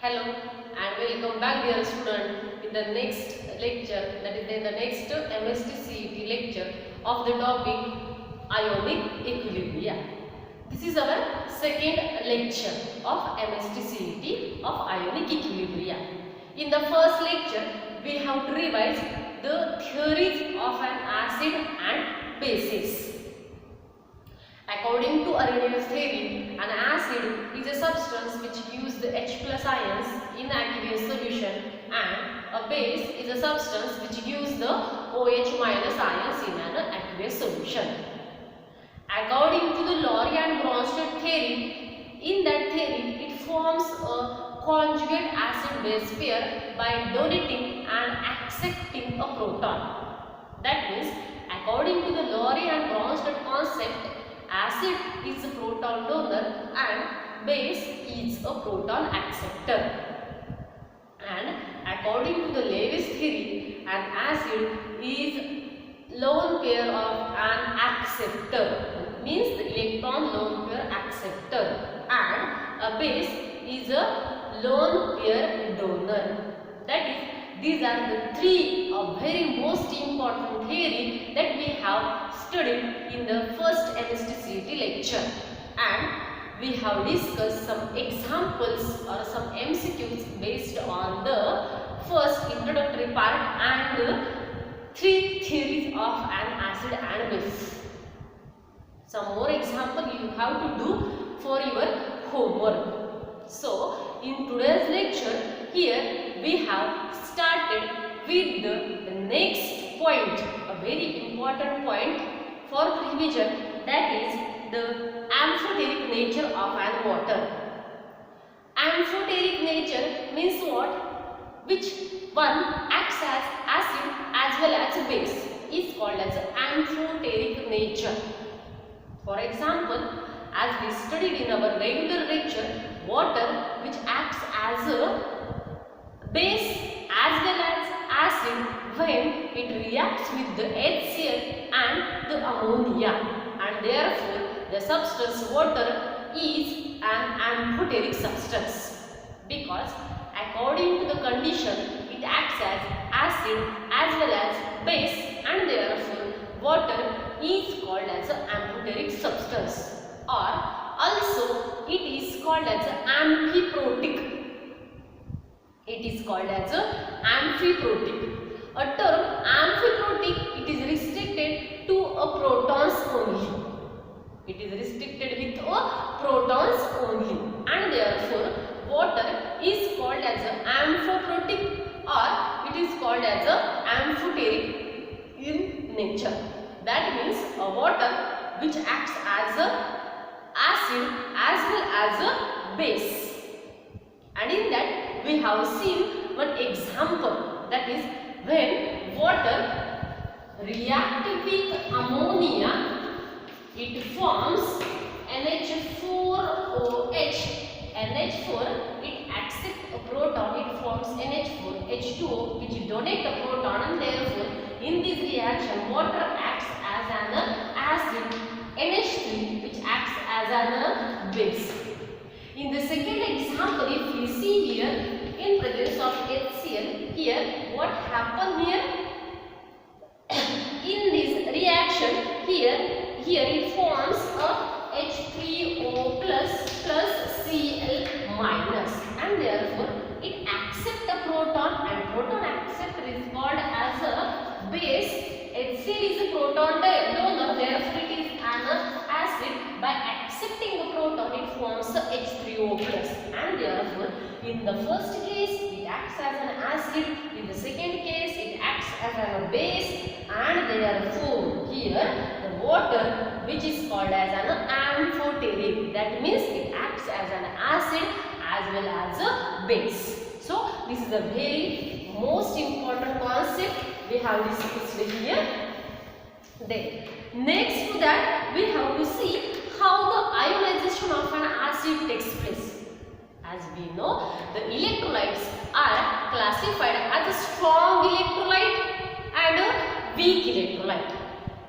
Hello and welcome back dear student in the next lecture, that is in the next MST lecture of the topic ionic equilibria. This is our second lecture of MST of ionic equilibria. In the first lecture we have to revise the theories of an acid and bases. According to Arrhenius theory, an acid is a substance which gives the H plus ions in aqueous solution, and a base is a substance which gives the OH minus ions in an aqueous solution. According to the Lowry and Bronsted theory, in that theory it forms a conjugate acid-base pair by donating and accepting a proton. That means, according to the Lowry and Bronsted concept, acid is a proton donor and base is a proton acceptor. And according to the Lewis theory, an acid is lone pair of an acceptor, means the electron lone pair acceptor, and a base is a lone pair donor. That is, these are the three very most important theory that we have studied in the first MST lecture, and we have discussed some examples or some MCQs based on the first introductory part and the three theories of an acid and base. Some more example you have to do for your homework. So, in today's lecture, here we have started with the next point, a very important point for revision, that is the amphoteric nature of an water. Amphoteric nature means what? Which one acts as acid as well as base is called as amphoteric nature. For example, as we studied in our regular lecture, water which acts as a base as well as acid when it reacts with the HCl and the ammonia, and therefore the substance water is an amphoteric substance, because according to the condition it acts as acid as well as base, and therefore water is called as an amphoteric substance, or also it is called as amphiprotic. It is called as amphiprotic. A term amphiprotic, it is restricted to a protons only. It is restricted with a protons only, and therefore water is called as amphiprotic, or it is called as amphoteric in nature. That means a water which acts as a acid as well as a base. And in that we have seen one example, that is when water reacts with ammonia, it forms NH4OH. NH4, it accepts a proton, it forms NH4, H2O, which donate a proton, and therefore in this reaction water acts as an acid, NH3, which acts as an base. In the second example, if we see here, in presence of HCl, here what happened here? In this reaction, here it forms a H3O plus Cl minus, and therefore it accepts a proton, and proton acceptor is called as a base. HCl is a proton donor, therefore it is an acid. By accepting the proton, it forms a H3O plus, and therefore in the first case it acts as an acid, in the second case it acts as a base, and therefore here the water which is called as an amphoteric, that means it acts as an acid as well as a base. So this is a very most important concept we have discussed here. Then next to that we have to see how the ionization of an acid takes place. As we know, the electrolytes are classified as a strong electrolyte and a weak electrolyte.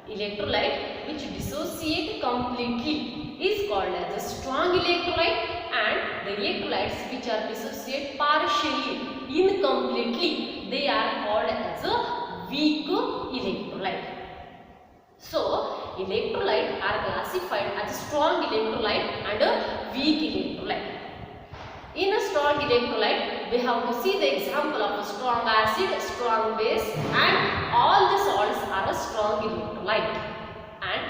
Electrolyte which dissociate completely is called as a strong electrolyte, and the electrolytes which are dissociate partially, incompletely, they are called as a weak electrolyte. So electrolyte are classified as a strong electrolyte and a weak electrolyte. In a strong electrolyte, we have to see the example of a strong acid, strong base, and all the salts are a strong electrolyte. And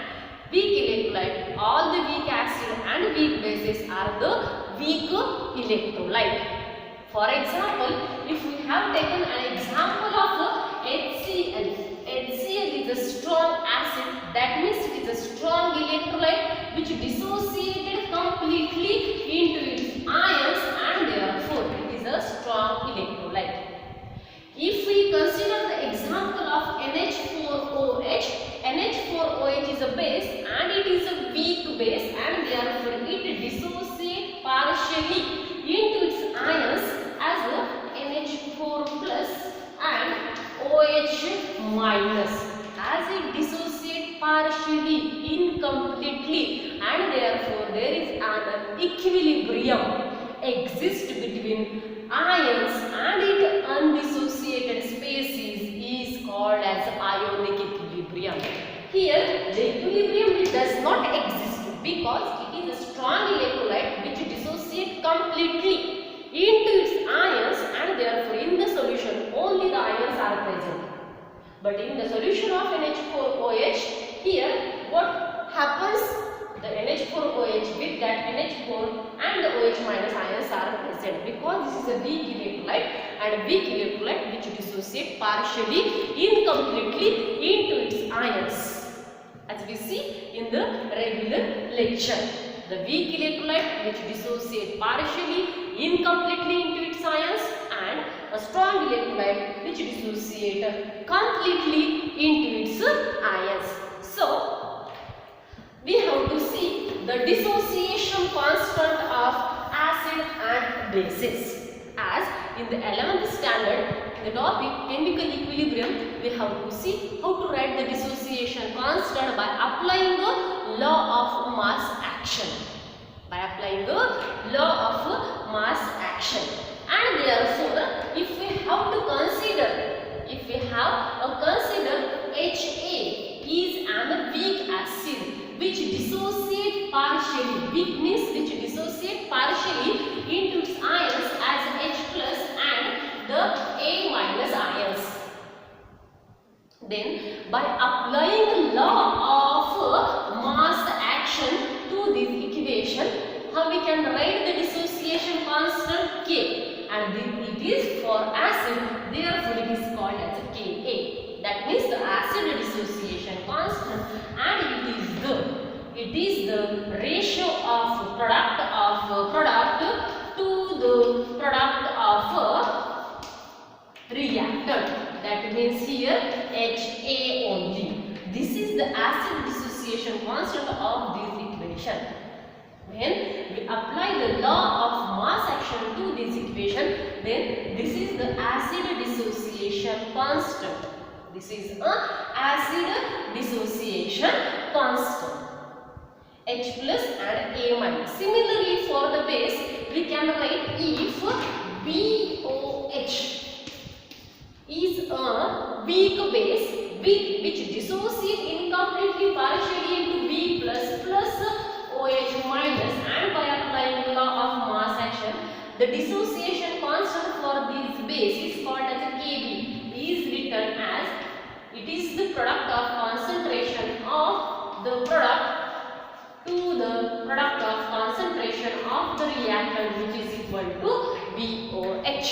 weak electrolyte, all the weak acid and weak bases are the weak electrolyte. For example, if we have taken an example of HCl, HCl is a strong acid, that means it is a strong electrolyte which dissociated completely into its ions and therefore it is a strong electrolyte. If we consider the example of NH4OH, NH4OH is a base and it is a weak base and therefore it dissociates partially into its ions as a NH4 plus and OH minus, as it dissociates partially, incompletely, and therefore there is an equilibrium exists between ions and its undissociated species is called as ionic equilibrium. Here the equilibrium does not exist because it is a strong electrolyte which dissociates completely into its ions and therefore in the solution only the ions are present. But in the solution of NH4OH, here what happens? The NH4OH with that NH4 and the OH minus ions are present because this is a weak electrolyte and weak electrolyte which dissociate partially, incompletely into its ions. As we see in the regular lecture, the weak electrolyte which dissociate partially, incompletely into its ions, and a strong electrolyte which dissociate completely into its ions. So we have to see the dissociation constant of acid and bases. As in the 11th standard, the topic chemical equilibrium, we have to see how to write the dissociation constant by applying the law of mass action. By applying the law of mass action. And therefore, if we have to consider, HA is an weak acid which dissociate partially, weak means which dissociate partially into its ions as H plus and the A minus ions. Then by applying law of mass action to this equation, how we can write the dissociation constant K, and it is for acid, therefore it is called as Ka. That means the acid dissociation constant, and it is the ratio of product to the product of reactant. That means here Ha only. This is the acid dissociation constant of this equation. When we apply the law of mass action to this equation, then this is the acid dissociation constant. This is a acid dissociation constant. H plus and A minus. Similarly for the base, we can write if BOH is a weak base which dissociate incompletely partially into B plus OH minus, and by applying law of mass action, the dissociation constant for this base is called as a Kb, is written as it is the product of concentration of the product to the product of concentration of the reactant, which is equal to BOH.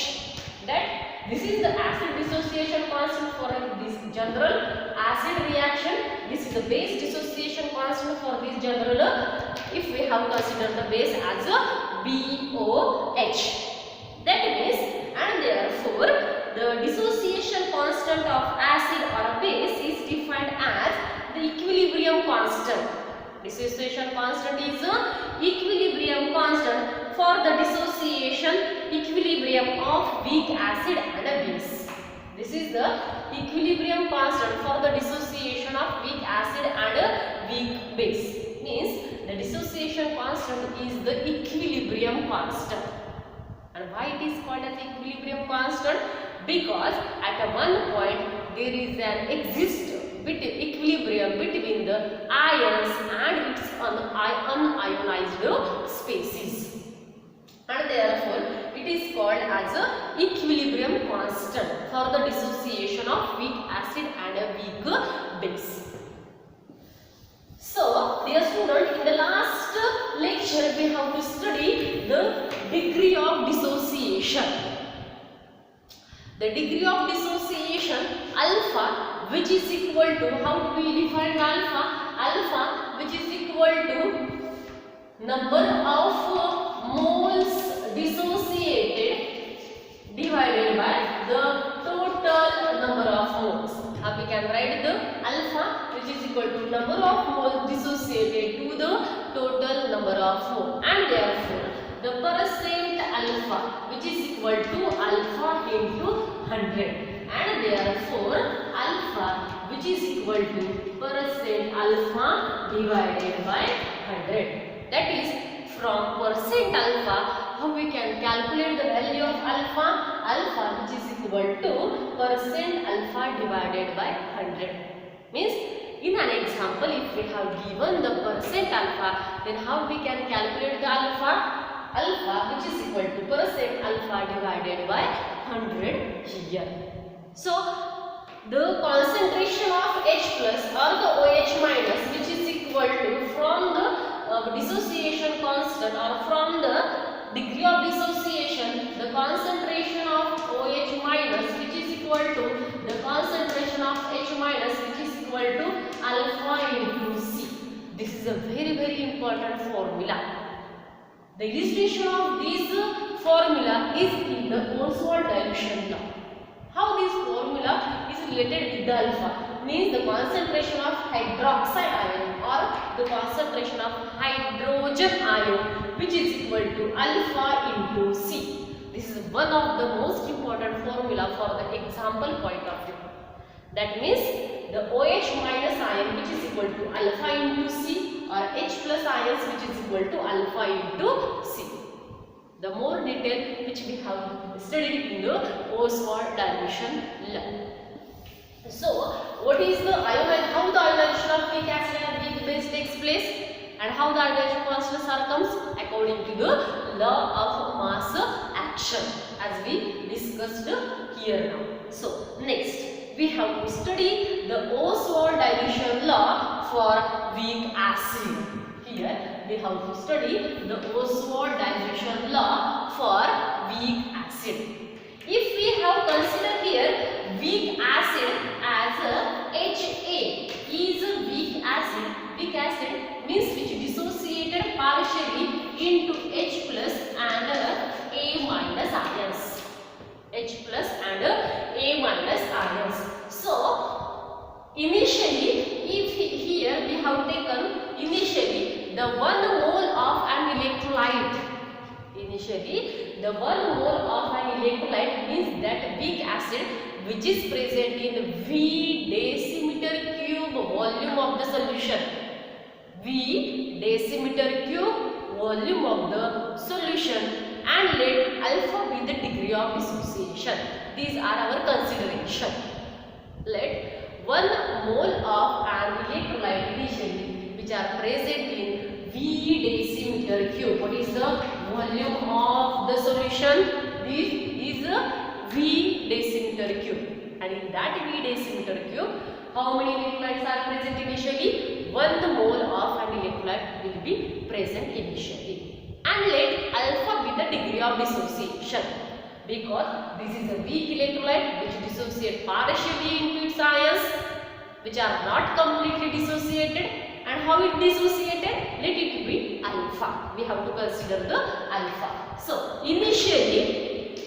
That this is the acid dissociation constant for this general acid reaction. This is the base dissociation constant for this general, if we have considered the base as a BOH. That means, and therefore the dissociation constant of acid or a base is defined as the equilibrium constant. Dissociation constant is a equilibrium constant for the dissociation equilibrium of weak acid and a base. This is the equilibrium constant for the dissociation of weak acid and a weak base. means the dissociation constant is the equilibrium constant. And why it is called as equilibrium constant? Because at one point there is an equilibrium between the ions and its unionized species, and therefore it is called as a equilibrium constant for the dissociation of weak acid and a weak base. So, dear student, in the last lecture we have to study the degree of dissociation. The degree of dissociation alpha, which is equal to, how do we define alpha? Alpha, which is equal to number of moles dissociated divided by the total number of moles. Now we can write the alpha, which is equal to number of moles dissociated to the total number of moles, and therefore the percent alpha, which is equal to alpha into 100, and therefore alpha, which is equal to percent alpha divided by 100. That is, from percent alpha, how we can calculate the value of alpha? Alpha, which is equal to percent alpha divided by 100. Means, in an example, if we have given the percent alpha, then how we can calculate the alpha? Alpha, which is equal to percent alpha divided by 100 here. So, the concentration of H plus or the OH minus, which is equal to, from the dissociation constant or from the degree of dissociation, the concentration of OH minus, which is equal to the concentration of H minus, which is equal to alpha into C. This is a very important formula. The illustration of this formula is in the Oswald dilution law. How this formula is related with the alpha? Means the concentration of hydroxide ion or the concentration of hydrogen ion, which is equal to alpha into C. This is one of the most important formula for the example point of view. That means the OH minus ion, which is equal to alpha into C, or H plus ions, which is equal to alpha into C. The more detail which we have studied in the Oswald dilution law. So, what is the how the ionization of weak acid and weak base takes place, and how the ionization constants are comes according to the law of mass action, as we discussed here now. So, next we have to study the Oswald dilution law for weak acid. Here we have to study the Oswald dilution law for weak acid. If we have considered here weak acid as a Ha is a weak acid means which dissociated partially into H plus and A minus ions. H plus and A minus ions. So, initially, if here we have taken initially the 1 mole of an electrolyte. Initially, the 1 mole of an electrolyte means that weak acid which is present in V decimeter cube volume of the solution. V decimeter cube volume of the solution, and let alpha be the degree of dissociation. These are our consideration. Let 1 mole of an electrolyte initially which are present in V decimeter cube. What is the volume of the solution? This is V decimeter cube, and in that V decimeter cube, how many electrolytes are present initially? 1 mole of an electrolyte will be present initially, and let alpha be the degree of dissociation, because this is a weak electrolyte which dissociates partially into its ions which are not completely dissociated. And how it dissociated? Let it be alpha. We have to consider the alpha. So, initially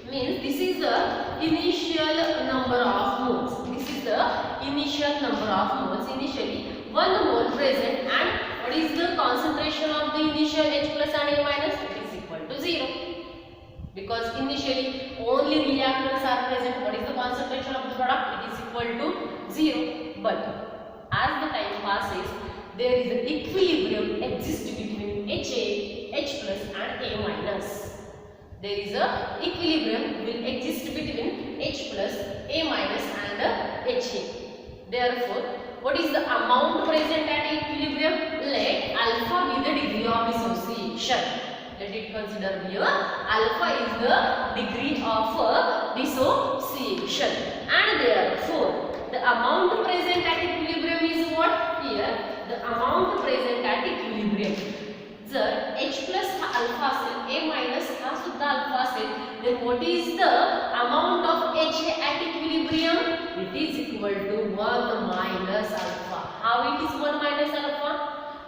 means this is the initial number of moles. This is the initial number of moles. Initially 1 mole present, and what is the concentration of the initial H plus and A minus? It is equal to 0. Because initially only reactants are present. What is the concentration of the product? It is equal to 0. But as the time passes, there is an equilibrium exists between HA, H plus and A minus. There is a equilibrium will exist between H plus, A minus and HA. Therefore, what is the amount present at equilibrium? Let alpha be the degree of dissociation. Let it consider here. Alpha is the degree of dissociation, and therefore the amount present at equilibrium is what? Here the amount present at equilibrium. जर H plus हा alpha असेल, A minus हा सुद्धा alpha असेल, then what is the amount of H at equilibrium? It is equal to 1 minus alpha. How it is 1 minus alpha?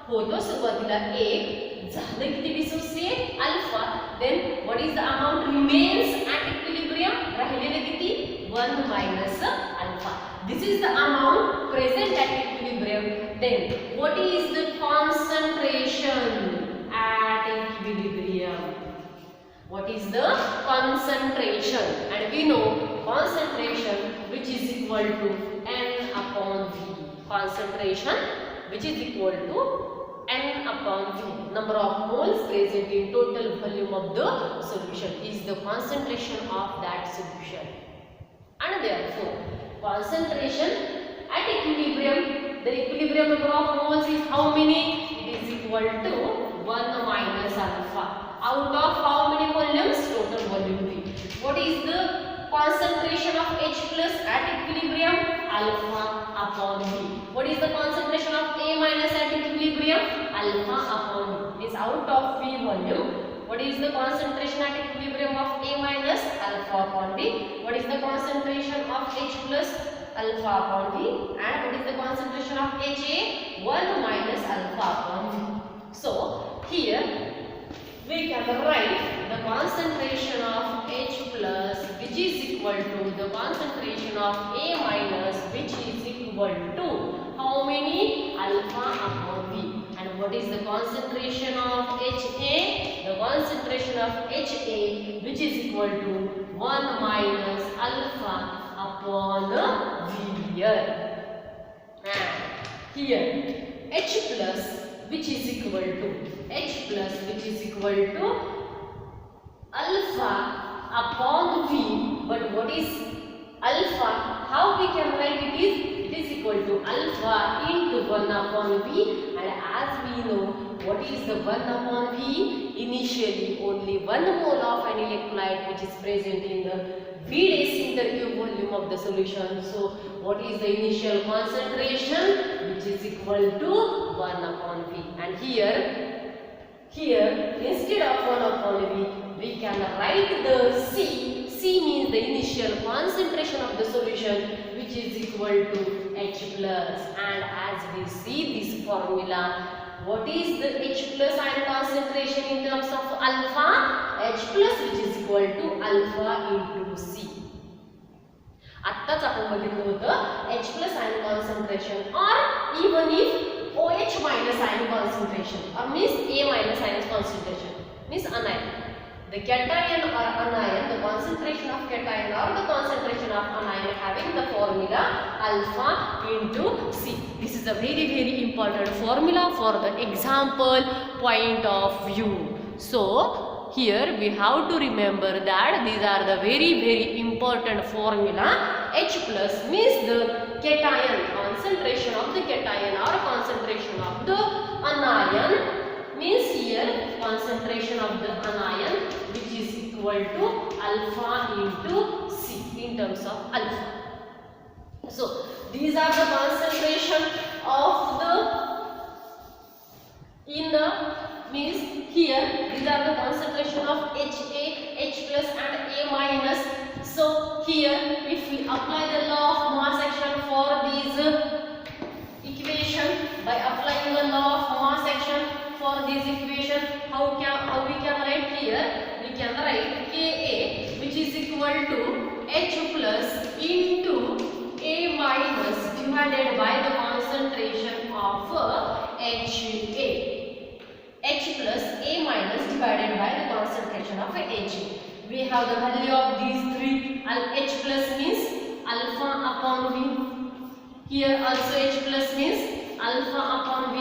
होतो सुरुवातीला 1 झालं किती dissociate alpha, then what is the amount remains at equilibrium? राहिलेले किती? 1 minus alpha. This is the amount present at equilibrium. Then what is the concentration at equilibrium? What is the concentration? And we know concentration which is equal to N upon V. Concentration which is equal to N upon V. Number of moles present in total volume of the solution is the concentration of that solution. And therefore, concentration at equilibrium, the equilibrium number of moles is how many? It is equal to 1 minus alpha. Out of how many volumes? Total volume V. What is the concentration of H plus at equilibrium? Alpha upon V. What is the concentration of A minus at equilibrium? Alpha upon V. Is out of V volume. What is the concentration at equilibrium of A minus? Alpha upon V. What is the concentration of H plus? Alpha upon V. And what is the concentration of HA? 1 minus alpha upon V. So here we can write the concentration of H plus which is equal to the concentration of A minus which is equal to how many? Alpha upon V. And what is the concentration of HA? The concentration of HA which is equal to 1 minus alpha upon V here. And here H plus which is equal to alpha upon V. But what is alpha? How we can write it is? It is equal to alpha into 1 upon V. And as we know, what is the 1 upon V? Initially only 1 mole of an electrolyte which is present in the V dash intercube volume of the solution. So what is the initial concentration? Which is equal to 1 upon V. And here instead of 1 upon V, we can write the C. C means the initial concentration of the solution which is equal to H plus. And as we see this formula, what is the H plus ion concentration in terms of alpha? H plus which is equal to alpha into C. आत्ताच आपण बघितलं होतं H plus ion concentration, or even if OH minus ion concentration, or means A minus ion concentration, means anion. The cation or anion, the concentration of cation or the concentration of anion having the formula alpha into C. This is a very important formula for the example point of view. So here we have to remember that these are the very important formula. H plus means the cation, concentration of the cation or concentration of the anion, means here concentration of the anion which is equal to alpha into C in terms of alpha. So these are the concentration of means here these are the concentration of HA, H plus and A minus. So here if we apply the law of mass action for these equation, by applying the law of mass action for this equation, how we can write here? We can write Ka which is equal to H plus into A minus divided by the concentration of HA. H plus A minus divided by the concentration of HA. We have the value of these three. H plus means alpha upon V. Here also H plus means alpha upon V.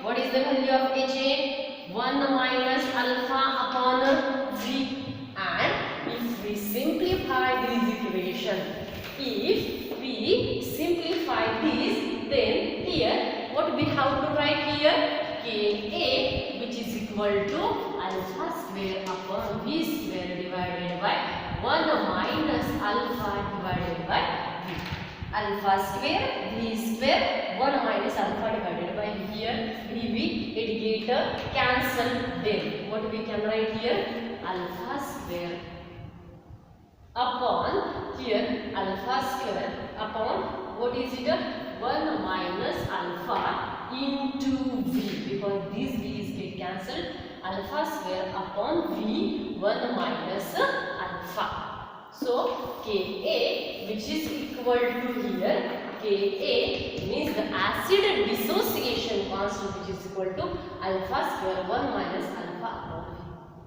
What is the value of HA? 1 minus alpha upon V. And if we simplify this equation, then here what we have to write here? Ka, which is equal to alpha square upon V square divided by 1 minus alpha divided by V. Alpha square, V square, 1 minus alpha divided by V. Here V it get cancel. Then what we can write here? Alpha square upon here alpha square upon what is it? 1 minus alpha into V, because these V's get cancelled. Alpha square upon V 1 minus alpha. So Ka, which is equal to here, Ka means the acid dissociation constant, which is equal to alpha square 1 minus alpha upon V.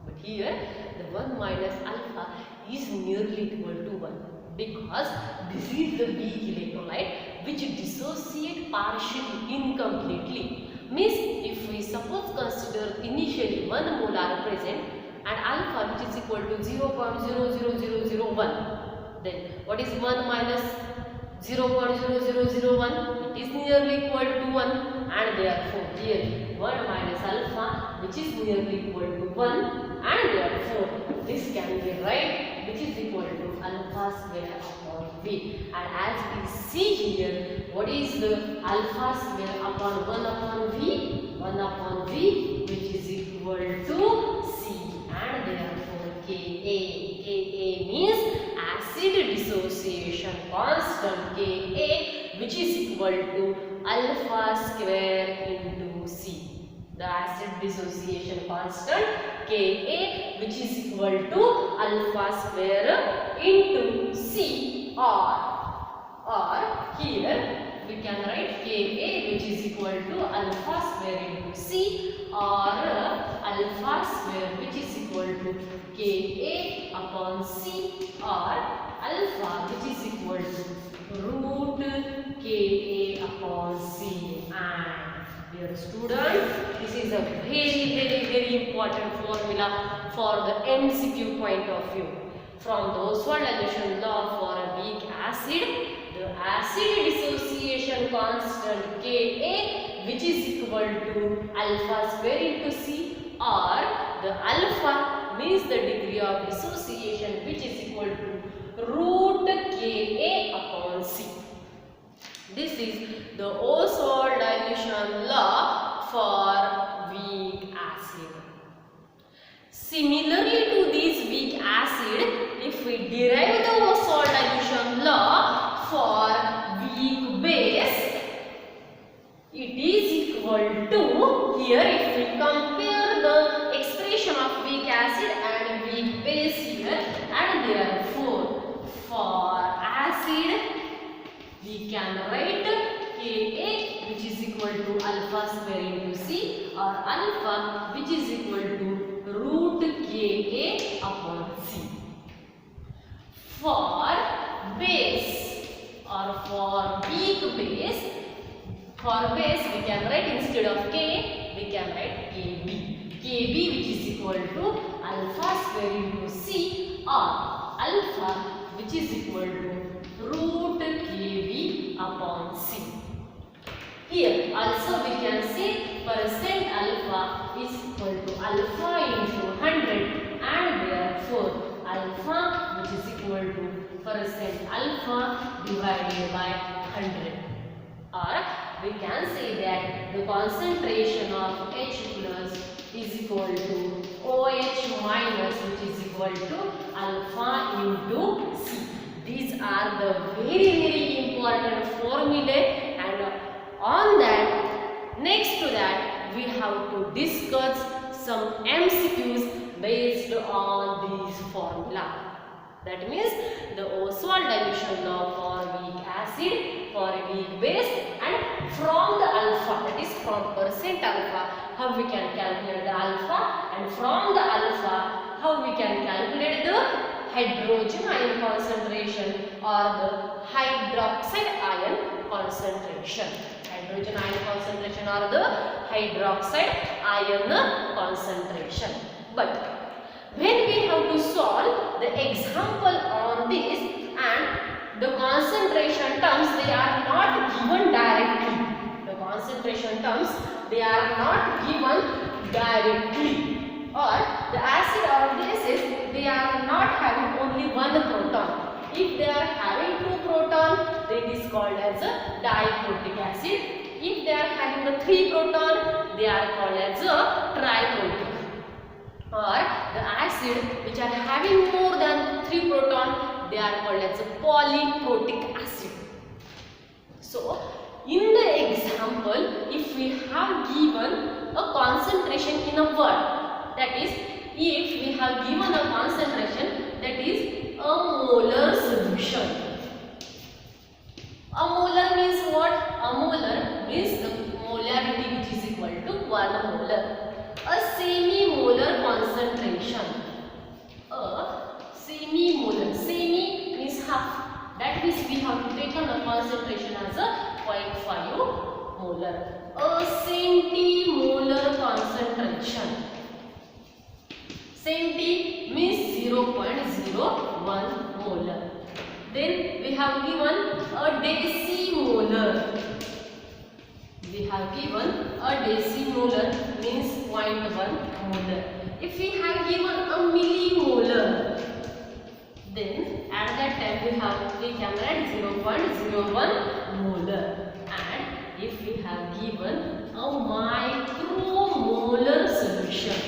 But here the 1 minus alpha is nearly equal to 1, because this is the weak electrolyte which dissociate partially, incompletely. Means if we suppose consider initially 1 molar present and alpha which is equal to 0.00001, then what is 1 minus 0.0001? It is nearly equal to 1, and therefore here 1 minus alpha which is nearly equal to 1, and therefore this can be right, which is equal to alpha square upon V. And as we see here, what is the alpha square upon 1 upon V? 1 upon V, which is equal to C, and therefore Ka means acid dissociation constant Ka, which is equal to alpha square into C. The acid dissociation constant Ka, which is equal to alpha square into C, or here we can write Ka, which is equal to alpha square into C, or alpha square which is equal to Ka upon C, or alpha which is equal to root Ka upon C. And dear student, this is a very important formula for the MCQ point of view. From the Ostwald dilution law for a weak acid, the acid dissociation constant Ka, which is equal to alpha square into C, or the alpha means the degree of dissociation, which is equal to root Ka upon C. This is the Ostwald dilution law for weak acid. Similarly to this weak acid, if we derive the Ostwald dilution law for weak base, it is equal to, here if we compare the expression of weak acid and weak base here, and therefore for acid we can write Ka, which is equal to alpha square into C, or alpha which is equal to root Ka upon C. For base or for weak base, for base we can write instead of K, we can write Kb. Kb which is equal to alpha square into C, or alpha which is equal to root Kb upon C. Here also we can say percent alpha is equal to alpha into 100, and therefore alpha which is equal to percent alpha divided by 100. Or we can say that the concentration of H plus is equal to OH minus, which is equal to alpha into C. These are the very important formulae, and on that, next to that, we have to discuss some MCQs based on these formula. That means the Ostwald dilution law for weak acid, for weak base, and from the alpha, that is from percent alpha, how we can calculate the alpha, and from the alpha, how we can calculate the hydrogen ion concentration or the hydroxide ion concentration. Hydrogen ion concentration or the hydroxide ion concentration. But when we have to solve the example on this, and the concentration terms, they are not given directly. The concentration terms, they are not given directly. Or the acid or bases, they are not having only one proton. If they are having two proton, then it is called as a diprotic acid. If they are having a 3 proton, they are called as a triprotic. Or the acid which are having more than 3 proton, they are called as a polyprotic acid. So in the example, if we have given a concentration in a word, that is, if we have given a concentration, that is a molar solution. A molar means what? A molar means the molarity which is equal to 1 molar. A semi-molar concentration. A semi-molar. Semi means half. That means we have taken a concentration as a 0.5 molar. A centimolar concentration. Centi means 0.01 molar. Then we have given a decimolar. We have given a decimolar means 0.1 molar. If we have given a millimolar, then at that time we can add 0.01 molar. And if we have given a micromolar solution,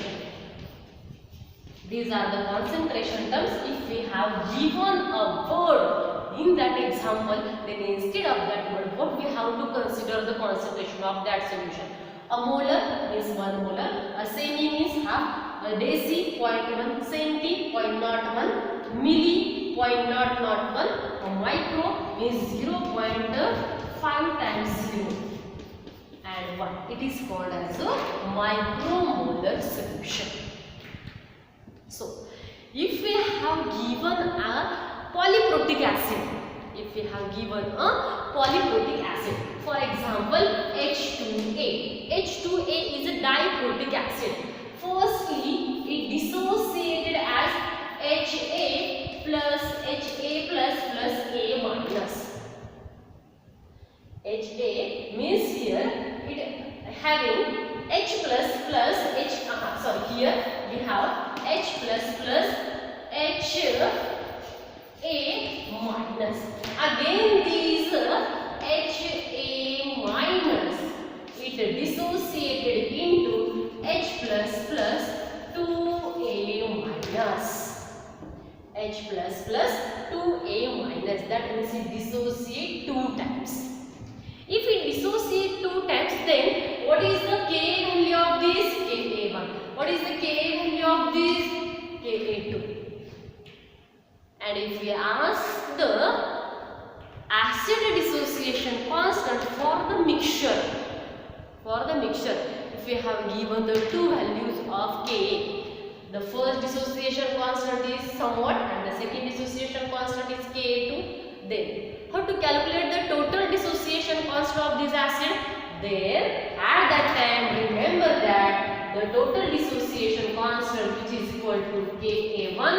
these are the concentration terms. If we have given a word in that example, then instead of that word, what we have to consider the concentration of that solution. A molar means 1 molar, a semi means half, a deci 0.1, centi 0.01, milli 0.001, a micro means 0.5 times 0. And what? It is called as a micromolar solution. So, if we have given a polyprotic acid, for example, H2A. H2A is a diprotic acid. Firstly, it dissociated as HA plus A minus. HA means here it having H plus H. Here we have H plus HA minus. Again these HA minus, it dissociated into H plus 2A minus. H plus 2A minus, that means it dissociate 2 times. If it dissociate 2 times, then what is the Ka value of this? Ka1. What is the Ka value of this? Ka2. And if we ask the acid dissociation constant for the mixture, if we have given the 2 values of Ka, the first dissociation constant is somewhat and the second dissociation constant is Ka2, then how to calculate the total dissociation constant of this acid? There, at that time, remember that the total dissociation constant, which is equal to Ka1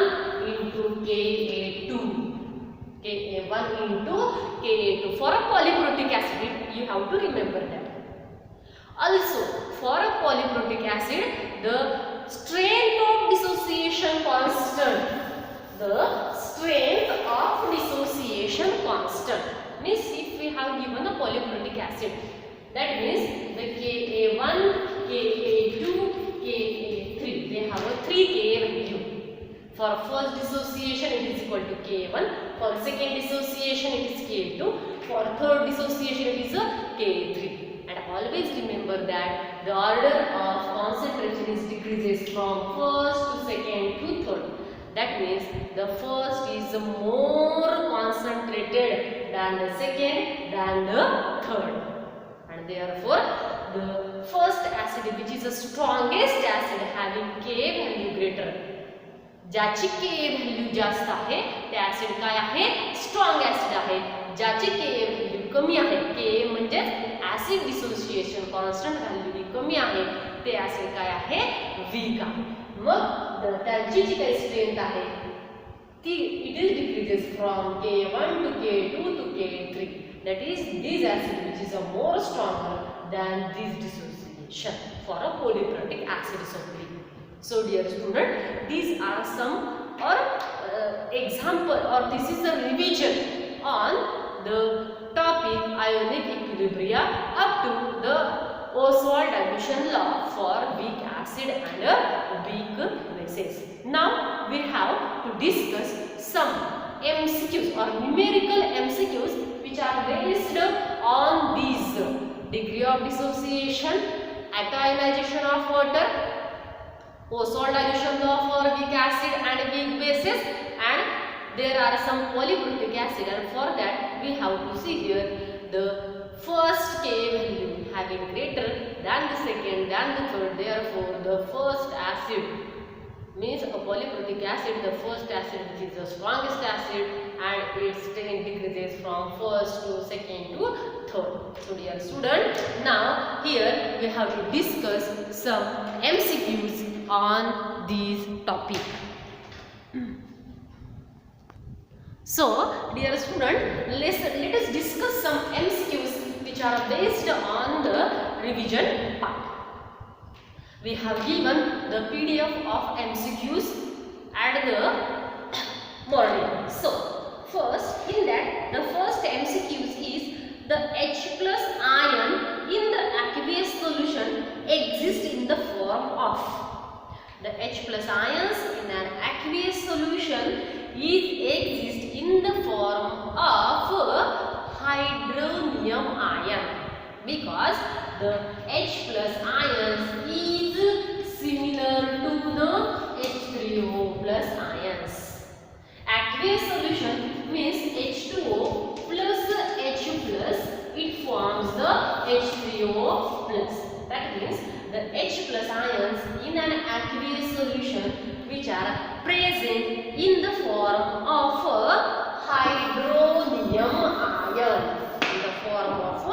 into Ka2. Ka1 into Ka2. For a polyprotic acid, you have to remember that. Also, for a polyprotic acid, the strength of dissociation constant. The strength of dissociation constant means if we have given a polyprotic acid, that means the Ka1, Ka2, Ka3, they have a 3 Ka value. For first dissociation it is equal to Ka1, for second dissociation it is Ka2, for third dissociation it is a Ka3. And always remember that the order of concentration is decreases from first to second to third. That means the first is more concentrated than the second than the third. And therefore, the first acid, which is the strongest acid having Ka value greater, ज्याची Ka value जास्त आहे ते acid काय आहे, strong acid आहे. ज्याची Ka value कमी आहे, Ka म्हणजे ऍसिड डिसोसिएशन कॉन्स्टंट व्हॅल्यू कमी आहे, ते ऍसिड काय आहे, वीक आहे. मग त्यांची जी काही स्ट्रेंथ आहे ती it is decreases from K1 to K2 to K3. That is, this acid which is a more stronger than this dissociation for a polyprotic acid only. So dear student, these are some or example, or this is a revision on the topic ionic equilibria up to the Oswald dilution law for weak acid and weak bases. Now we have to discuss some MCQs or numerical MCQs which are based on these degree of dissociation, ionization of water, Oswald dilution law for weak acid and weak bases, and there are some polyprotic acid, and for that we have to see here the first K value having greater than the second than the third. Therefore the first acid means a polyprotic acid, the first acid which is the strongest acid, and its strength decreases from first to second to third. So dear student, now here we have to discuss some MCQs on these topic. So dear student, let us discuss some MCQs which are based on the revision part. We have given the PDF of MCQs at the morning. So first, in that, the first MCQs is the H plus ion in the aqueous solution exists in the form of. The H plus ions in an aqueous solution exist in the form of hydronium ion, because the H plus ions is similar to the H3O plus ions. Aqueous solution means H2O plus H plus, it forms the H3O plus. That means the H plus ions in an aqueous solution which are present in the form of hydronium ion. In the form of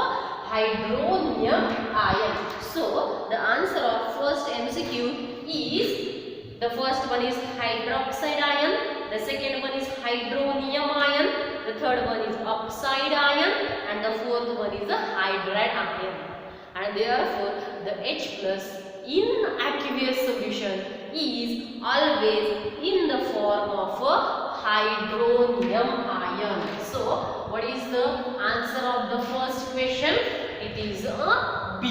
hydronium ion. So the answer of first MCQ is, the first one is hydroxide ion, the second one is hydronium ion, the third one is oxide ion, and the fourth one is a hydride ion. And therefore the H plus in aqueous solution is always in the form of hydronium ion. So what is the answer of the first question? It is a B.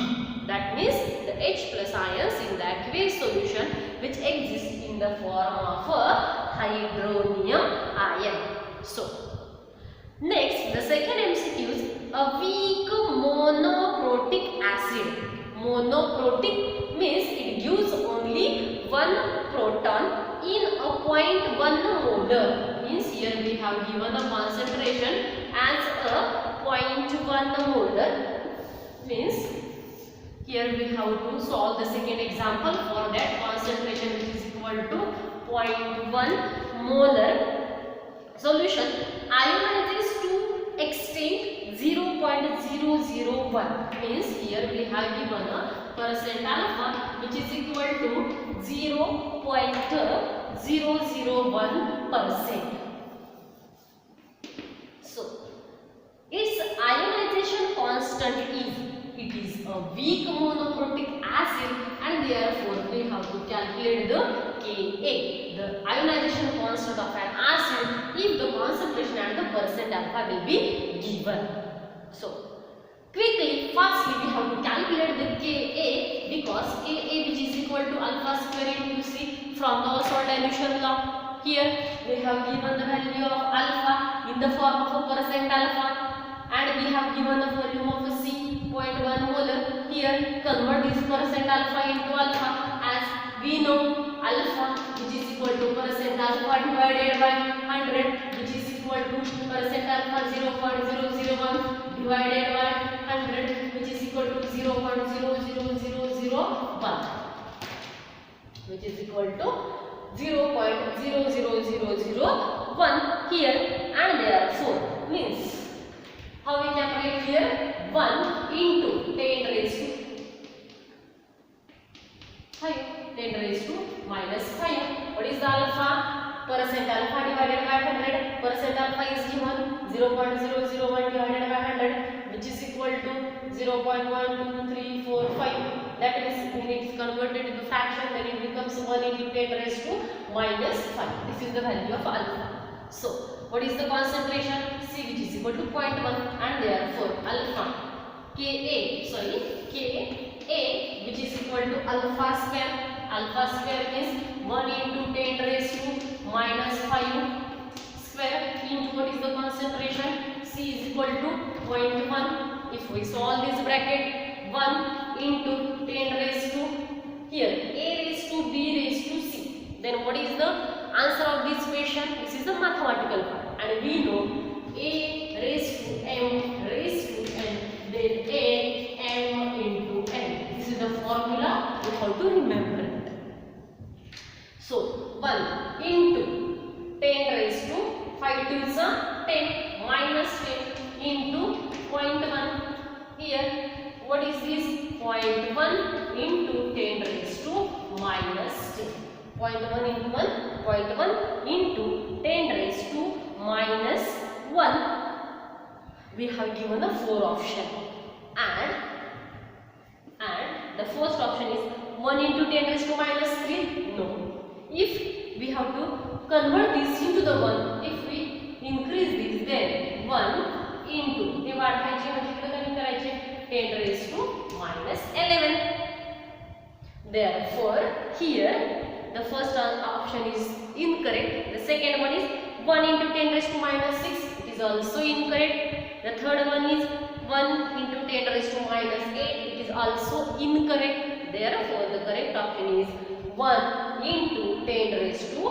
That means the H plus ions in the aqueous solution which exist in the form of hydronium ion. So next, the second MCQ is a weak monoprotic acid. Monoprotic means it gives only one proton in a 0.1 molar. Means here we have given the concentration as a 0.1 molar. Means here we have to solve the second example. For that, concentration which is equal to 0.1 molar solution ionizes to extent 0.001. Means here we have given a percent alpha which is equal to 0.001%. So its ionization constant is, it is a weak monoprotic acid, and therefore we have to calculate the Ka, the ionization constant of an acid, if the concentration and the percent alpha will be given. So quickly, firstly we have to calculate the Ka, because Ka which is equal to alpha square into C from the Oswald dilution law. Here we have given the value of alpha in the form of a percent alpha, and we have given the volume of C 0.1 molar. Here convert this percent alpha into alpha, as we know alpha which is equal to percent alpha divided by 100, which is equal to percent alpha 0.001 divided by 100, which is equal to 0.00001, which is equal to 0.00001 here, and therefore means how we can write here 1 into 10 raised to 5, 10 raised to minus 5. What is the alpha? Percent alpha divided by 100. Percent alpha is given 0.001 divided by 100, which is equal to 0.12345. That means when it is converted into fraction, then it becomes 1 into 10 raised to minus 5. This is the value of alpha. So, what is the concentration? C, which is equal to 0.1, and therefore alpha Ka, which is equal to alpha square. Alpha square is 1 into 10 raised to minus 5 square into what is the concentration? C is equal to 0.1. If we solve this bracket, 1 into 10 raised to here a raised to b raised to c. Then what is the answer of this question? This is the mathematical part, and we know a raised to m raised to n, then a m into n. This is the formula we have to remember it. So 1 into 10 raised to 5 to is 10 minus 10 into 0.1. Here what is this? 0.1 into 10 raised to minus 10. 0.1 into 1, 0.1 into 10 raised to minus 1. We have given a 4 option, and the first option is 1 into 10 raised to minus 3. No. If we have to convert this into the 1, if we increase this, then 1 into हे वाढवायचे म्हणजे इकडे कमी करायचे 10 raised to minus 11. Therefore here the first option is incorrect. The second one is 1 into 10 raised to minus 6. It is also incorrect. The third one is 1 into 10 raised to minus 8. It is also incorrect. Therefore the correct option is 1 into 10 raised to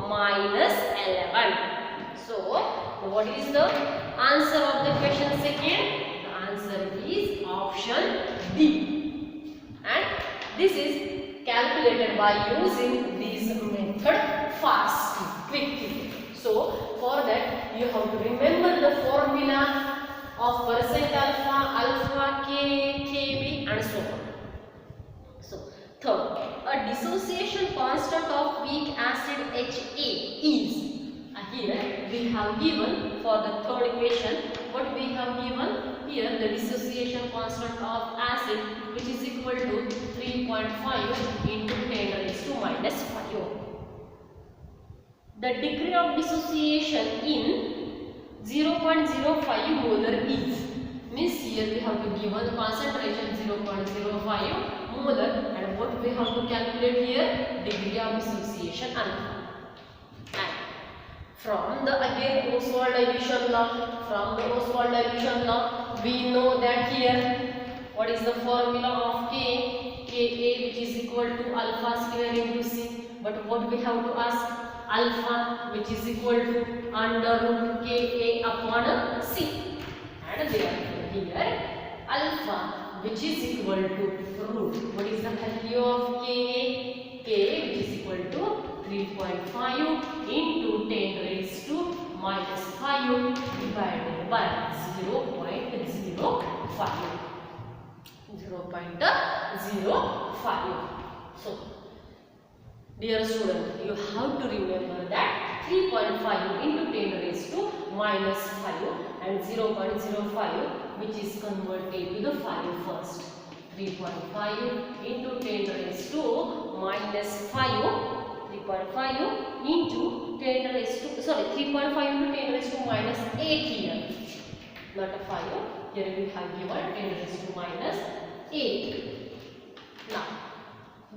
minus 11. So what is the answer of the question second? The answer is option D. And this is calculated by using this method fast, quickly. So for that you have to remember the formula of percent alpha, alpha, K, Kb and so on. So third, a dissociation constant of weak acid Ha is, here we have given for the third equation, what we have given here, the dissociation constant of acid, which is equal to 3.5 into 10 raised to minus 5. The degree of dissociation in 0.05 molar is, means here we have to given concentration 0.05 molar, and what we have to calculate here? Degree of dissociation alpha. And from the again Ostwald dilution law, we know that here what is the formula of K? Ka, which is equal to alpha square into C. But what we have to ask? Alpha, which is equal to under root Ka upon C. And therefore here alpha, which is equal to root. What is the value of Ka? Ka, which is equal to 3.5 into 10 raised to minus 5 divided by 0.05. 0.05. So, dear student, you have to remember that 3.5 into 10 raised to minus 5 and 0.05, which is converted to the 5 first. 3.5 into 10 raised to minus 5. 3.5 into 10 raised to 3.5 into 10 raised to minus 8 here, not a 5. Here we have given 10 raised to minus 8. Now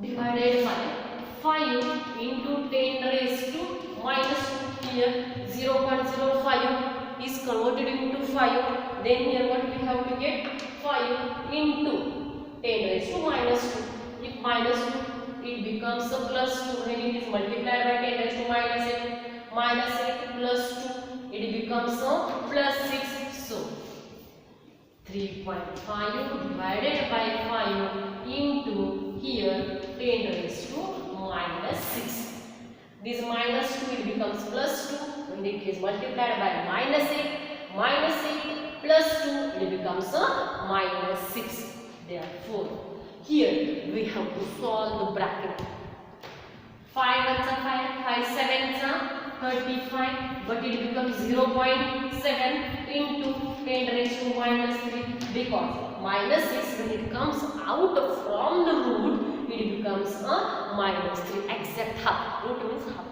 divided by 5 into 10 raised to minus 2. Here 0.05 is converted into 5. Then here what we have to get? 5 into 10 raised to minus 2. If minus 2, it becomes a plus 2. When it is multiplied by 10 raised to minus 8 plus 2, it becomes a plus 6. So 3.5 divided by 5 into here 10 raised to minus 6. This minus 2 it becomes plus 2 and it is multiplied by minus 8 plus 2 it becomes a minus 6. Therefore here we have to solve the bracket. 5 ones are 5, 5 sevens are 35, but it becomes 0.7 into 10 raised to minus 3 because minus 6 when it comes out from the root it becomes a minus 3, exact half. Root means half,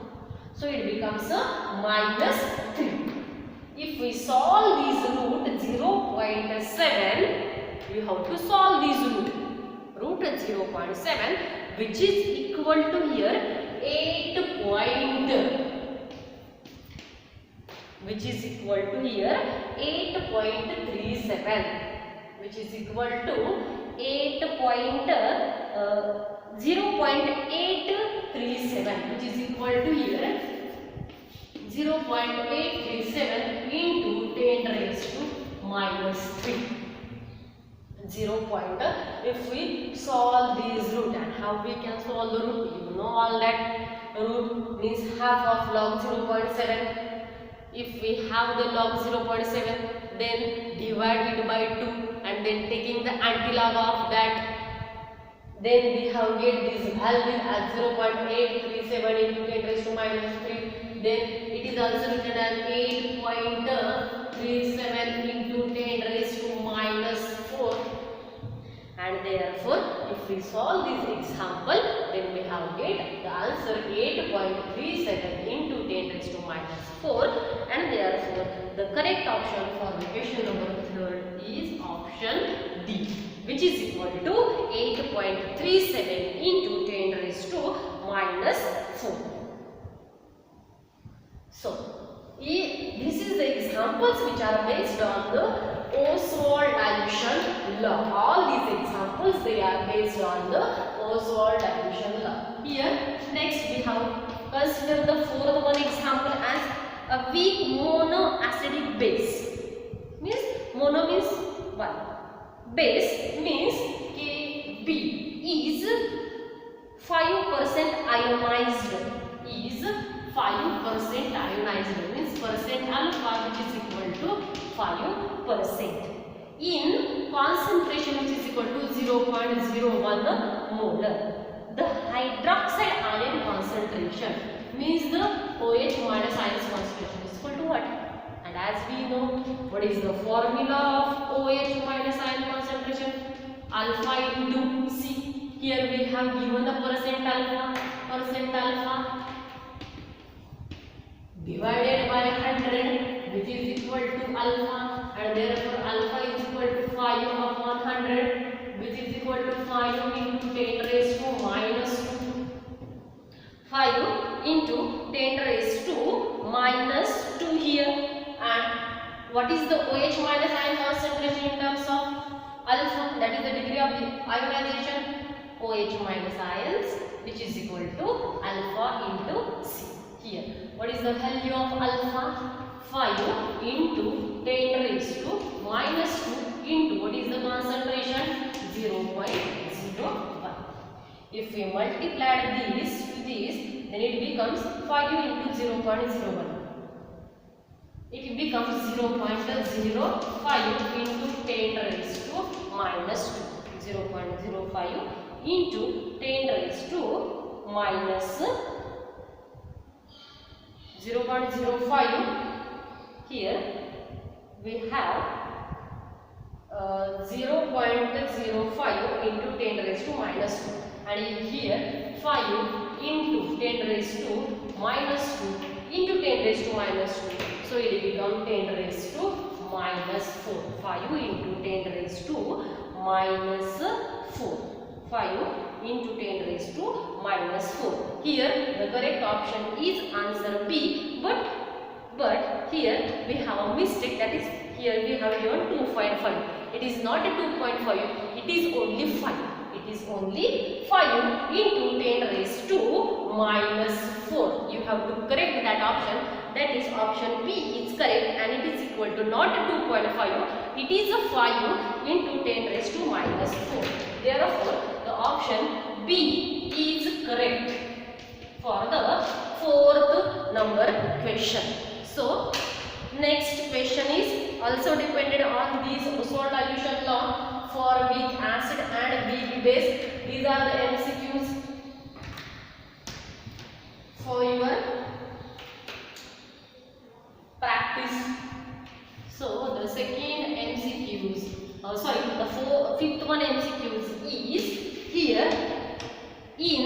so it becomes a minus 3. If we solve this root 0.7, we have to solve this root 0.7 which is equal to here 8 which is equal to here 8.37 which is equal to 0.837 which is equal to here 0.837 into 10 raised to minus 3. If we solve this root, and how we can solve the root, you know all that. Root means half of log 0.7. If we have the log 0.7, then divide it by 2 and then taking the antilog of that, then we have get this value as 0.837 into 10 raised to minus 3. Then it is also written as 8.37 into 10 raised to minus 4. And therefore, if we solve this example, then we have get the answer 8.37 into 10 raised to minus 4. And therefore, the correct option for the question number 3 is option D, which is equal to 8.37 into 10 raised to minus 4. So, this is the examples which are based on the Oswald dilution law. All these examples they are based on the Oswald dilution law. Here next we have consider the fourth one example as a weak monoacidic base. Means mono means one, base means Kb is 5% ionized. Is 5% ionized means percent alpha which is equal to 5% in concentration which is equal to 0.01 molar. The hydroxide ion concentration means the OH minus ions concentration is equal to what? And as we know, what is the formula of OH minus ion concentration? Alpha into C. Here we have given the percent alpha divided by 100 which is equal to alpha, and therefore alpha is equal to 5 upon 100 which is equal to 5 into 10 raised to minus 2. 5 into 10 raised to minus 2 here. And what is the OH minus ion concentration in terms of alpha? That is the degree of the ionization. OH minus ions which is equal to alpha into C. Here, what is the value of alpha? 5 into 10 raised to minus 2 into what is the concentration? 0.01. If we multiply this to this, then it becomes 5 into 0.01. It becomes 0.05 into 10 raised to minus 2. 0.05 into 10 raised to minus 0.05. Here we have 0.05 into 10 raised to minus 2, and here 5 into 10 raised to minus 2 into 10 raised to minus 2, so it will become 10 raised to minus 4. 5 into 10 raised to minus 4. 5 into 10 raised to minus 4. Here the correct option is answer B, but here we have a mistake, that is here we have given 2.5. It is not a 2.5, it is only 5. It is only 5 into 10 raised to minus 4. You have to correct that option. That is option B is correct, and it is equal to not 2.5. It is a 5 into 10 raised to minus 4. Therefore, the option B is correct for the fourth number question. So next question is also depended on this Oswald dilution law for weak acid and weak base. These are the MCQs for your practice. So the second MCQs, the fifth one MCQs is here in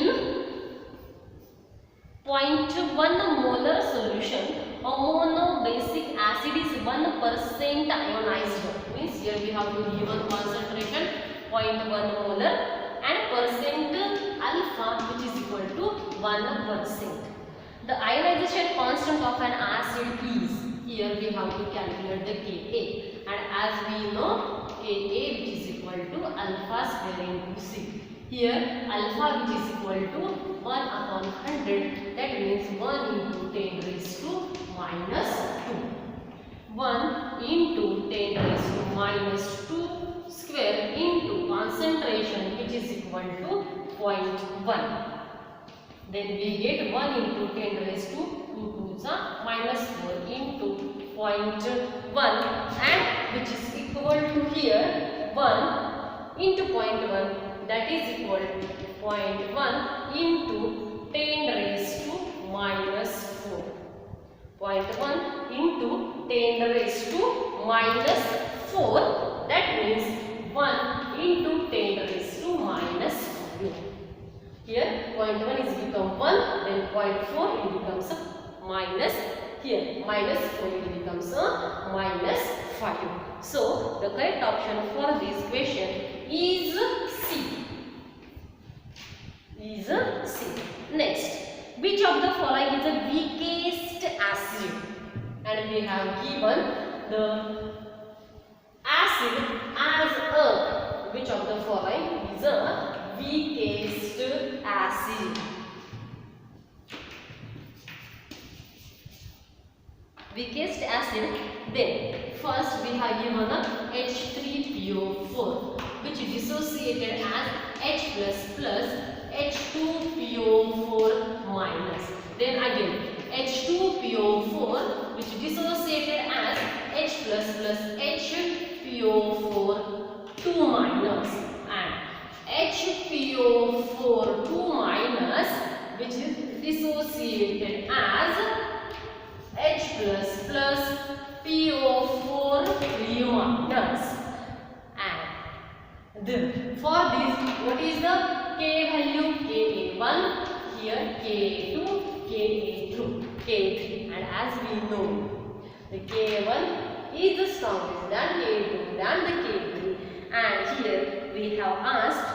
0.1 molar solution, a monobasic acid is 1% ionized. Means here we have to give a concentration 0.1 molar and percent alpha, which is equal to 1%. The ionization constant of an acid is, here we have to calculate the Ka, and as we know Ka, which is equal to alpha square into C. Here alpha, which is equal to 1 upon 100, that means 1 into 10 raised to minus 2. 1 into 10 raised to minus 2 square into concentration, which is equal to 0.1. Then we get 1 into 10 raised to 2 to minus 4 into 0.1, and which is equal to here 1 into 0.1, that is equal to 0.1 into 10 raised to minus 4. 0.1 into 10 raised to minus 4, that means 1 into 10 raised to minus 5. Here 0.1 is become 1, then 0.4 it becomes a minus, here minus 4 it becomes a minus 5. So the correct option for this question is C. Next, which of the following is a weakest acid? And we have given the acid as earth. Which of the following is a weakest acid? Weakest acid. Then first we have given a H3PO4, which is dissociated as H plus H2PO4 minus. Then again H2PO4, which is dissociated as H plus HPO4 2 minus, and HPO4 2 minus, which is dissociated as H plus PO4 3 minus. And then for this, what is the K value? Ka1, here Ka2, Ka2, Ka3, and as we know, the Ka1 is the strongest than Ka2 than the Ka3, and here we have asked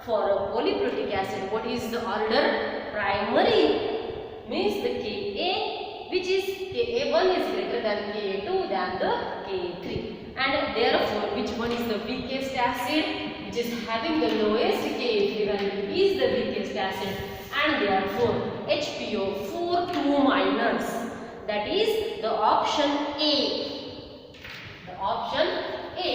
for a polyprotic acid. What is the order? Primary, means the Ka, which is Ka1 is greater than Ka2 than the Ka3, and therefore which one is the weakest acid? Which is having the lowest Ka3 value is the weakest acid, and therefore HPO4 2 minus, that is the option A. The option A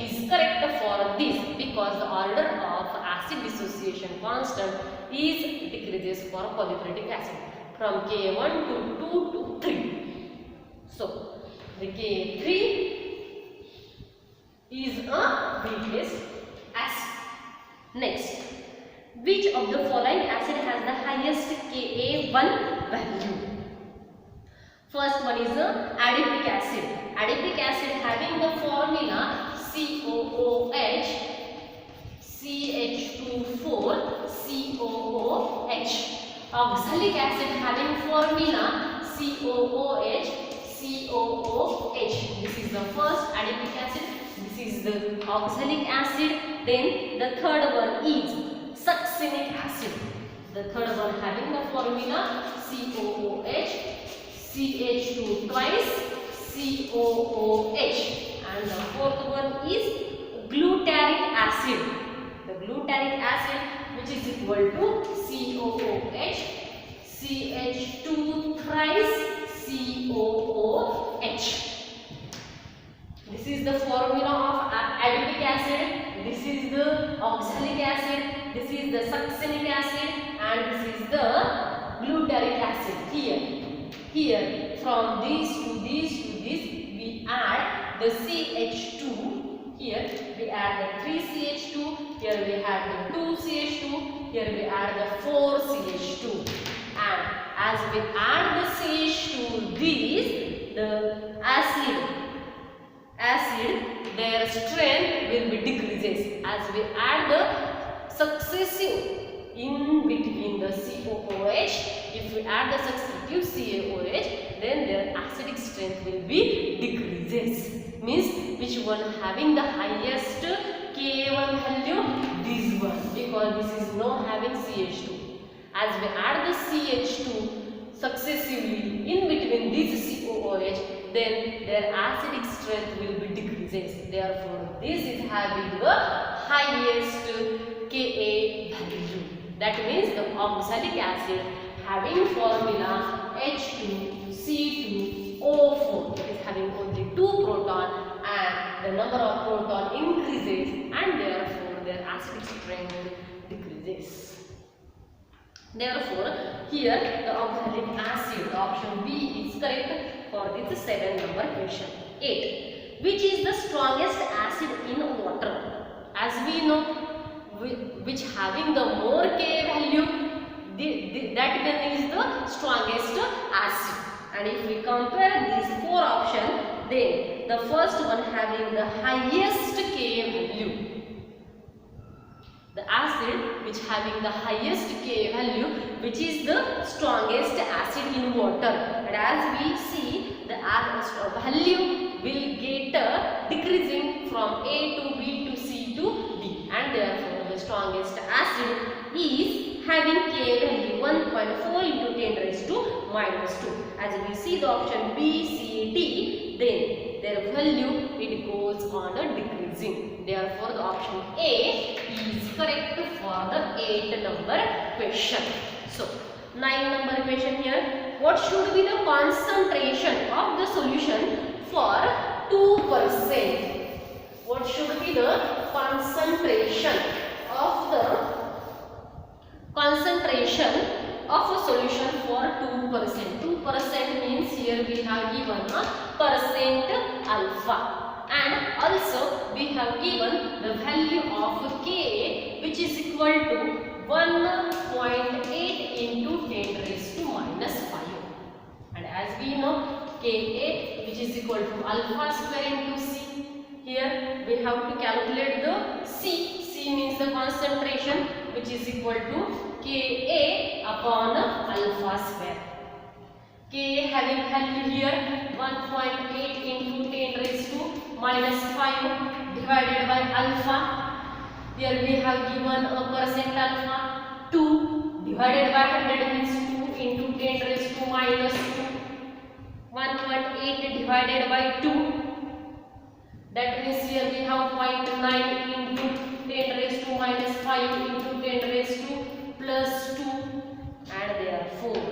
is correct for this, because the order of acid dissociation constant is decreases for polyprotic acid from K1 to 2 to 3. So the K3 is a weakest acid. Next, which of the following acid has the highest Ka1 value? First one is adipic acid. Adipic acid having the formula COOH, CH24, COOH. Oxalic acid having formula COOH, COOH. This is the first adipic acid. This is the oxalic acid. Then the third one is succinic acid. The third one having the formula COOH, CH2 twice, COOH, and the fourth one is glutaric acid. The glutaric acid, which is equal to COOH, CH2 thrice, COOH. This is the formula of adipic acid. This is the oxalic acid. This is the succinic acid, and this is the glutaric acid. Here from these to this we add the CH2. Here we add the 3CH2. Here we add the 2CH2. Here we add the 4CH2. And as we add the CH2 these, the acid their strength will be decreases. As we add the successive in between the COOH, if we add the successive CaOH, then their acidic strength will be decreases. Means which one having the highest Ka1 value? This one, because this is now having CH2. As we add the CH2 successively in between this COOH, then their acidic strength will be decreases. Therefore, this is having the highest Ka value. That means the oxalic acid having formula H2C2O4 is having only 2 proton, and the number of proton increases, and therefore their acidic strength decreases. Therefore, here the oxalic acid, option B is correct for this 7 number question. 8. Which is the strongest acid in water? As we know, which having the more Ka value, that one is the strongest acid. And if we compare these 4 options, then the first one having the highest Ka value. The acid which having the highest Ka value, which is the strongest acid in water. And as we see, the value will get decreasing from A to B to C to D, and therefore the strongest acid is having Ka value 1.4 into 10 raised to minus 2. As we see the option B, C, D, then their value it goes on a decreasing. Therefore, the option A is correct for the 8 number question. So, 9 number question here. What should be the concentration of the solution for 2%? What should be the concentration of a solution for 2%? 2% means here we have given a percent alpha. And also we have given the value of Ka, which is equal to 1.8 into 10 raised to minus 5. And as we know, Ka which is equal to alpha square into C. Here we have to calculate the C. C means the concentration, which is equal to Ka upon alpha square. Ka having value here 1.8 into 10 raised to minus 5 divided by alpha. Here we have given a percent alpha 2 divided by 100 means 2 into 10 raised to minus 2. 1.8 divided by 2. That means here we have 0.9 into 10 raised to minus 5 into 10 raised to plus 2. And therefore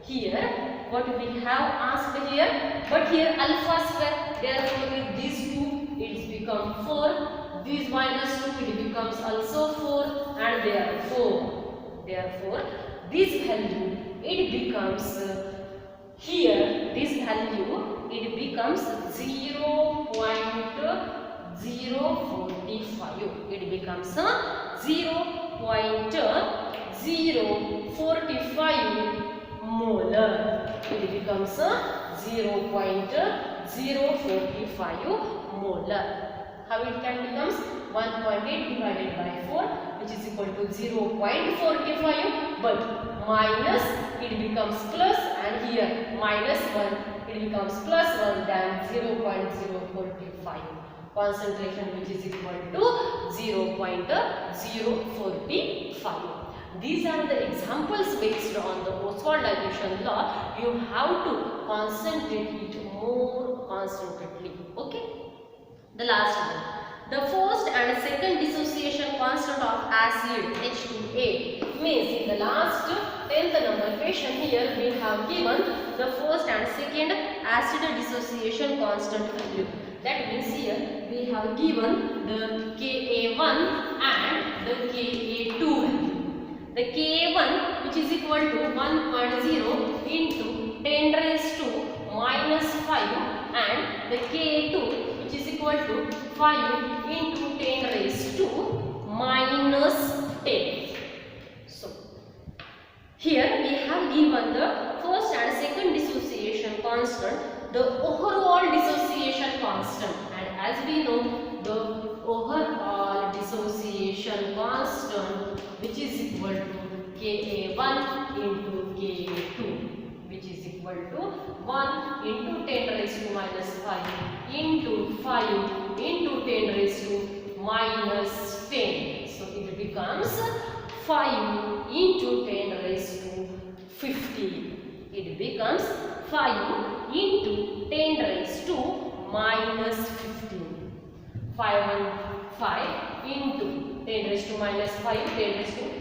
here what we have asked here, but here alpha square, therefore with these 2 it becomes 4, this minus 2 it becomes also 4, and therefore this value it becomes here this value it becomes 0.045, it becomes 0.045 molar. It becomes 0.045 molar. How it can becomes 1.8 divided by 4, which is equal to 0.45, but minus it becomes plus, and here minus 1 it becomes plus 1, then 0.045. Concentration which is equal to 0.045. These are the examples based on the Ostwald dilution law. You have to concentrate it more concentrately. Okay. The last one. The first and second dissociation constant of acid H2A. Means in the last 10th number question here we have given the first and second acid dissociation constant value. That means here we have given the Ka1 and the Ka2 value. The Ka1 which which is equal to 1.0 into 10 raised to minus 5 and the K2 which is equal to 5 into 10 raised to minus 10. So here we have given the first and second dissociation constant, the overall dissociation constant, and as we know the overall dissociation constant which is equal to Ka1 into Ka2 which is equal to 1 into 10 raised to minus 5 into 5 into 10 raised to minus 10. So it becomes 5 into 10 raised to 15. It becomes 5 into 10 raised to minus 15. 5 and 5 into 10 raised to minus 5, 10 raised to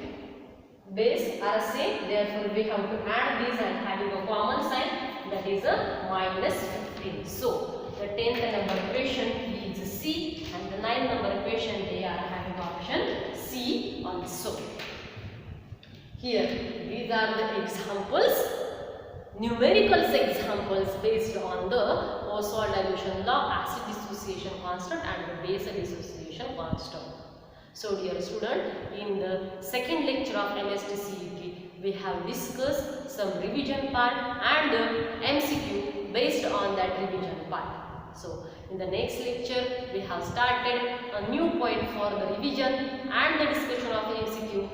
base are same, therefore we have to add these and having a common sign, that is a minus 15. So the 10th number equation is C and the 9th number equation they are having option C also. Here these are the examples, numerical examples based on the Oswald dilution law, acid dissociation constant and the base dissociation constant. So dear student, in the second lecture of MSTCET, we have discussed some revision part and the MCQ based on that revision part. So in the next lecture, we have started a new point for the revision and the discussion of MCQ